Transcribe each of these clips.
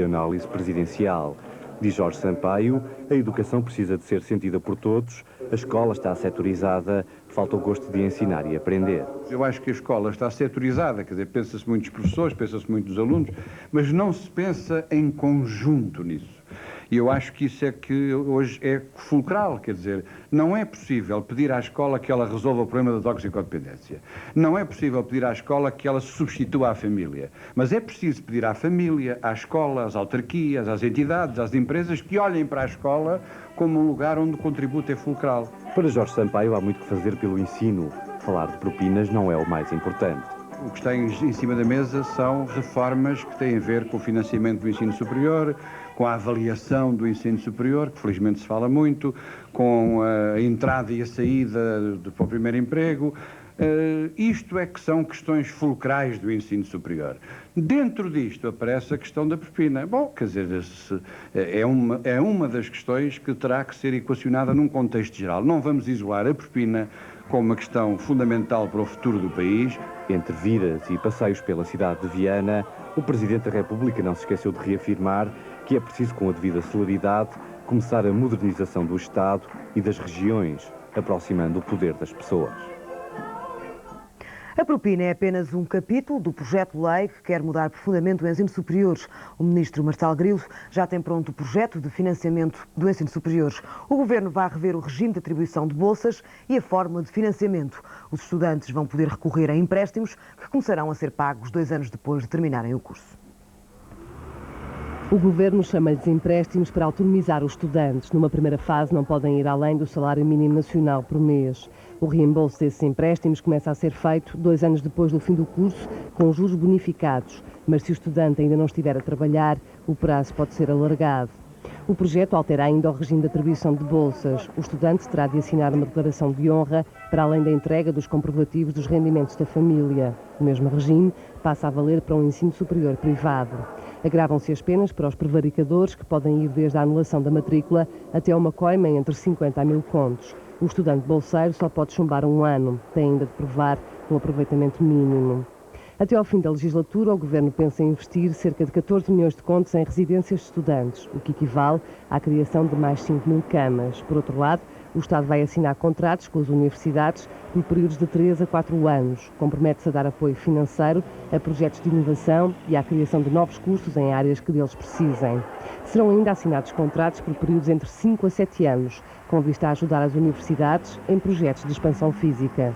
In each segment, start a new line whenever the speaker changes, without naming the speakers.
Análise presidencial. Diz Jorge Sampaio, a educação precisa de ser sentida por todos, a escola está setorizada, falta o gosto de ensinar e aprender.
Eu acho que a escola está setorizada, quer dizer, pensa-se muito nos professores, pensa-se muito nos alunos, mas não se pensa em conjunto nisso. E eu acho que isso é que hoje é fulcral, quer dizer, não é possível pedir à escola que ela resolva o problema da toxicodependência. Não é possível pedir à escola que ela substitua a família. Mas é preciso pedir à família, à escola, às autarquias, às entidades, às empresas que olhem para a escola como um lugar onde o contributo é fulcral.
Para Jorge Sampaio há muito que fazer pelo ensino. Falar de propinas não é o mais importante.
O que está em cima da mesa são reformas que têm a ver com o financiamento do ensino superior, com a avaliação do ensino superior, que felizmente se fala muito, com a entrada e a saída para o primeiro emprego. Isto é que são questões fulcrais do ensino superior. Dentro disto aparece a questão da propina. Bom, quer dizer, é uma das questões que terá que ser equacionada num contexto geral. Não vamos isolar a propina como uma questão fundamental para o futuro do país.
Entre viras e passeios pela cidade de Viana, o Presidente da República não se esqueceu de reafirmar que é preciso, com a devida celeridade, começar a modernização do Estado e das regiões, aproximando o poder das pessoas.
A propina é apenas um capítulo do projeto de lei que quer mudar profundamente o ensino superior. O ministro Marcelo Grilo já tem pronto o projeto de financiamento do ensino superior. O governo vai rever o regime de atribuição de bolsas e a fórmula de financiamento. Os estudantes vão poder recorrer a empréstimos que começarão a ser pagos 2 anos depois de terminarem o curso.
O governo chama-lhes empréstimos para autonomizar os estudantes. Numa primeira fase não podem ir além do salário mínimo nacional por mês. O reembolso desses empréstimos começa a ser feito 2 anos depois do fim do curso, com juros bonificados. Mas se o estudante ainda não estiver a trabalhar, o prazo pode ser alargado. O projeto altera ainda o regime de atribuição de bolsas. O estudante terá de assinar uma declaração de honra, para além da entrega dos comprovativos dos rendimentos da família. O mesmo regime passa a valer para um ensino superior privado. Agravam-se as penas para os prevaricadores, que podem ir desde a anulação da matrícula até uma coima entre 50 a 1000 contos. O estudante bolseiro só pode chumbar 1 ano, tem ainda de provar um aproveitamento mínimo. Até ao fim da legislatura, o Governo pensa em investir cerca de 14 milhões de contos em residências de estudantes, o que equivale à criação de mais 5.000 camas. Por outro lado, o Estado vai assinar contratos com as universidades por períodos de 3 a 4 anos. Compromete-se a dar apoio financeiro a projetos de inovação e à criação de novos cursos em áreas que deles precisem. Serão ainda assinados contratos por períodos entre 5 a 7 anos, com vista a ajudar as universidades em projetos de expansão física.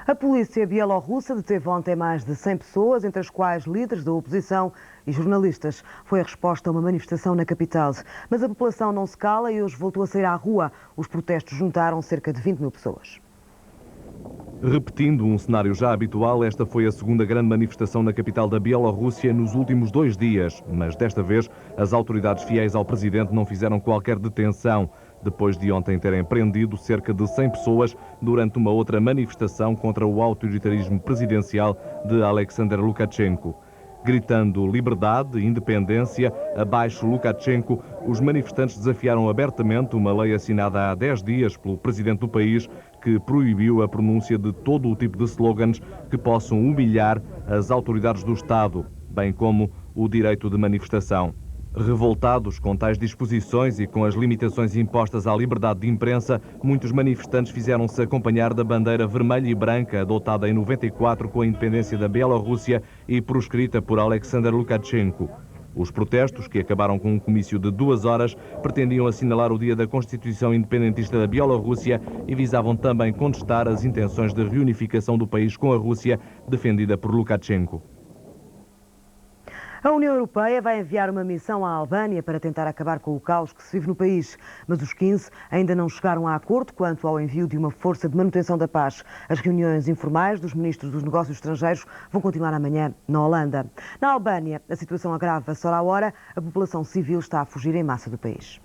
A polícia bielorrussa deteve ontem mais de 100 pessoas, entre as quais líderes da oposição e jornalistas. Foi a resposta a uma manifestação na capital. Mas a população não se cala e hoje voltou a sair à rua. Os protestos juntaram cerca de 20.000 pessoas.
Repetindo um cenário já habitual, esta foi a segunda grande manifestação na capital da Bielorrússia nos últimos 2 dias. Mas desta vez, as autoridades fiéis ao presidente não fizeram qualquer detenção, depois de ontem terem prendido cerca de 100 pessoas durante uma outra manifestação contra o autoritarismo presidencial de Alexander Lukashenko. Gritando liberdade e independência, abaixo Lukashenko, os manifestantes desafiaram abertamente uma lei assinada há 10 dias pelo presidente do país que proibiu a pronúncia de todo o tipo de slogans que possam humilhar as autoridades do Estado, bem como o direito de manifestação. Revoltados com tais disposições e com as limitações impostas à liberdade de imprensa, muitos manifestantes fizeram-se acompanhar da bandeira vermelha e branca adotada em 94 com a independência da Bielorrússia e proscrita por Alexander Lukashenko. Os protestos, que acabaram com um comício de 2 horas, pretendiam assinalar o dia da Constituição Independentista da Bielorrússia e visavam também contestar as intenções de reunificação do país com a Rússia, defendida por Lukashenko.
A União Europeia vai enviar uma missão à Albânia para tentar acabar com o caos que se vive no país. Mas os 15 ainda não chegaram a acordo quanto ao envio de uma força de manutenção da paz. As reuniões informais dos ministros dos negócios estrangeiros vão continuar amanhã na Holanda. Na Albânia, a situação agrava-se hora a hora. A população civil está a fugir em massa do país.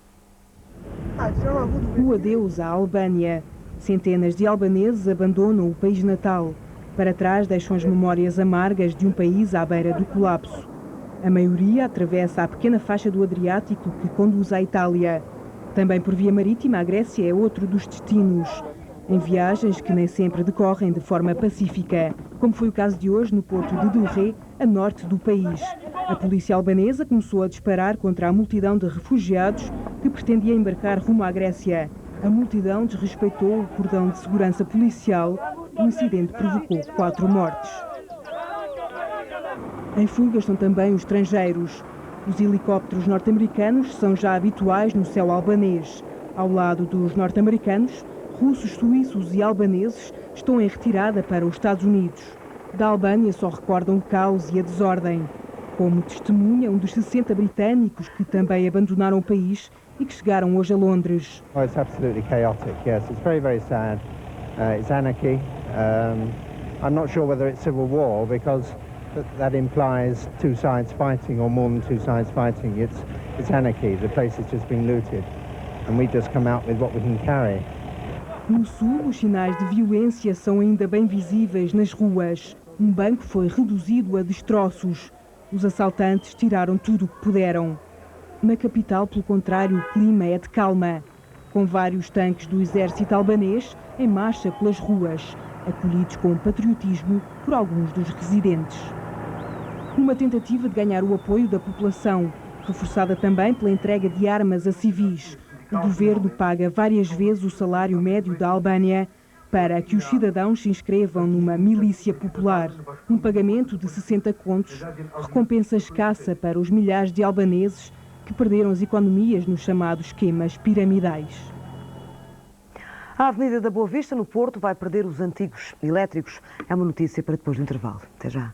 O adeus à Albânia. Centenas de albaneses abandonam o país natal. Para trás deixam as memórias amargas de um país à beira do colapso. A maioria atravessa a pequena faixa do Adriático que conduz à Itália. Também por via marítima, a Grécia é outro dos destinos. Em viagens que nem sempre decorrem de forma pacífica, como foi o caso de hoje no porto de Durrës, a norte do país. A polícia albanesa começou a disparar contra a multidão de refugiados que pretendia embarcar rumo à Grécia. A multidão desrespeitou o cordão de segurança policial. O incidente provocou 4 mortes. Em fuga estão também os estrangeiros. Os helicópteros norte-americanos são já habituais no céu albanês. Ao lado dos norte-americanos, russos, suíços e albaneses estão em retirada para os Estados Unidos. Da Albânia só recordam o caos e a desordem. Como testemunha um dos 60 britânicos que também abandonaram o país e que chegaram hoje a Londres.
Oh, it's absolutely chaotic, yes. It's very, very sad. It's anarchy. I'm not sure whether it's civil war because that implies two sides fighting or more than two sides fighting. It's anarchy. The place has just been looted and we just come out with what we can carry.
No sul, os sinais de violência são ainda bem visíveis nas ruas. Um banco foi reduzido a destroços. Os assaltantes tiraram tudo o que puderam. Na capital, pelo contrário, o clima é de calma, com vários tanques do exército albanês em marcha pelas ruas, acolhidos com patriotismo por alguns dos residentes. Numa tentativa de ganhar o apoio da população, reforçada também pela entrega de armas a civis, o governo paga várias vezes o salário médio da Albânia para que os cidadãos se inscrevam numa milícia popular. Um pagamento de 60 contos, recompensa escassa para os milhares de albaneses que perderam as economias nos chamados esquemas piramidais.
A Avenida da Boa Vista, no Porto, vai perder os antigos elétricos. É uma notícia para depois do intervalo. Até já.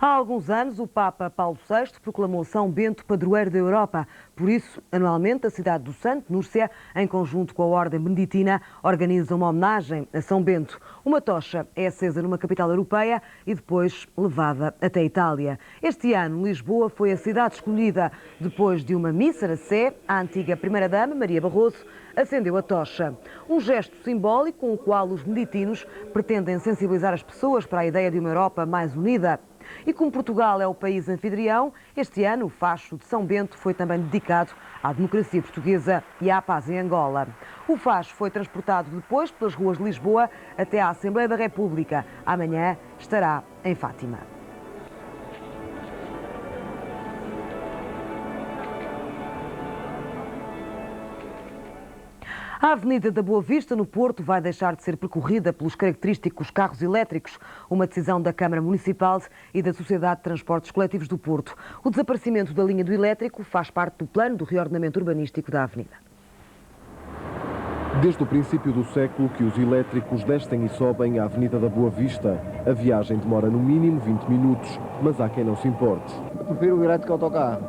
Há alguns anos, o Papa Paulo VI proclamou São Bento padroeiro da Europa. Por isso, anualmente, a cidade do Santo, Núrcia, em conjunto com a Ordem Beneditina, organiza uma homenagem a São Bento. Uma tocha é acesa numa capital europeia e depois levada até a Itália. Este ano, Lisboa foi a cidade escolhida. Depois de uma missa na Sé, a antiga Primeira-Dama, Maria Barroso, acendeu a tocha. Um gesto simbólico com o qual os beneditinos pretendem sensibilizar as pessoas para a ideia de uma Europa mais unida. E como Portugal é o país anfitrião, este ano o facho de São Bento foi também dedicado à democracia portuguesa e à paz em Angola. O facho foi transportado depois pelas ruas de Lisboa até à Assembleia da República. Amanhã estará em Fátima. A Avenida da Boa Vista, no Porto, vai deixar de ser percorrida pelos característicos carros elétricos, uma decisão da Câmara Municipal e da Sociedade de Transportes Coletivos do Porto. O desaparecimento da linha do elétrico faz parte do plano do reordenamento urbanístico da avenida.
Desde o princípio do século que os elétricos descem e sobem a Avenida da Boa Vista. A viagem demora no mínimo 20 minutos, mas há quem não se importe.
Eu prefiro o elétrico ao autocarro.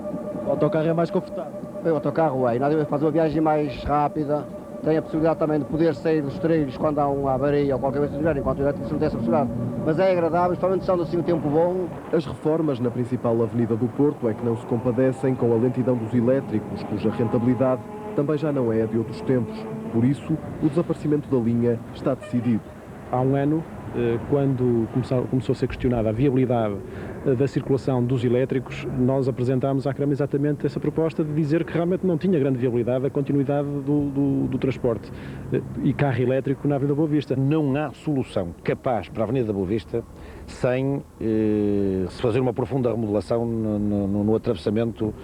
O autocarro é mais confortável.
O autocarro é, nada a fazer uma viagem mais rápida. Tem a possibilidade também de poder sair dos trilhos quando há uma avaria ou qualquer coisa do género, enquanto o elétrico não tem essa possibilidade. Mas é agradável, principalmente estando assim o tempo bom.
As reformas na principal avenida do Porto é que não se compadecem com a lentidão dos elétricos, cuja rentabilidade também já não é a de outros tempos. Por isso, o desaparecimento da linha está decidido.
Há um ano, quando começou a ser questionada a viabilidade da circulação dos elétricos, nós apresentámos à Câmara exatamente essa proposta de dizer que realmente não tinha grande viabilidade a continuidade do transporte e carro elétrico na Avenida da Boa Vista.
Não há solução capaz para a Avenida da Boa Vista sem se fazer uma profunda remodelação no atravessamento,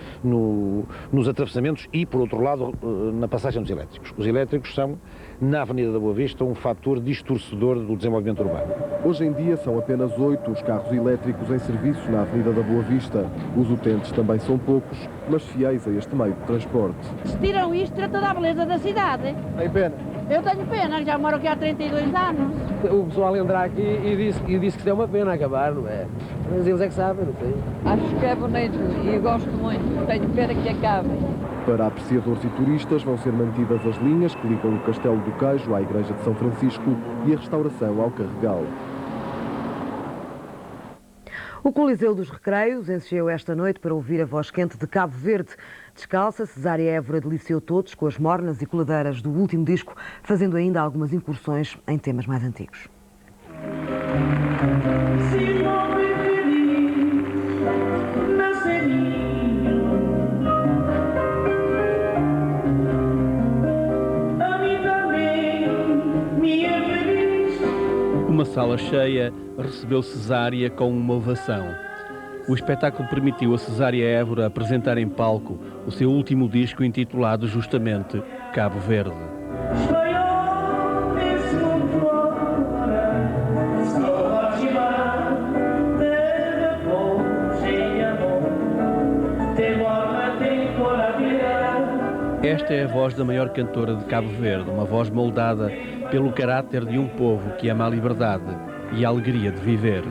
nos atravessamentos e, por outro lado, na passagem dos elétricos. Os elétricos são, na Avenida da Boa Vista, um fator distorcedor do desenvolvimento urbano.
Hoje em dia são apenas 8 os carros elétricos em serviço na Avenida da Boa Vista. Os utentes também são poucos, mas fiéis a este meio de transporte.
Se tiram isto, tira toda a beleza da cidade.
Tem pena?
Eu tenho pena, já moro aqui há 32 anos.
O pessoal entrar aqui e disse que isto é uma pena acabar, não é? Mas eles é que sabem, não sei.
Acho que é bonito e gosto muito. Tenho pena que acabe.
Para apreciadores e turistas vão ser mantidas as linhas que ligam o Castelo do Queijo à Igreja de São Francisco e a restauração ao Carregal.
O Coliseu dos Recreios encheu esta noite para ouvir a voz quente de Cabo Verde. Descalça, Cesária Évora deliciou todos com as mornas e coladeiras do último disco, fazendo ainda algumas incursões em temas mais antigos.
sala cheia, recebeu Cesária com uma ovação. O espetáculo permitiu a Cesária Évora apresentar em palco o seu último disco intitulado justamente Cabo Verde. Esta é a voz da maior cantora de Cabo Verde, uma voz moldada pelo caráter de um povo que ama a liberdade e a alegria de viver.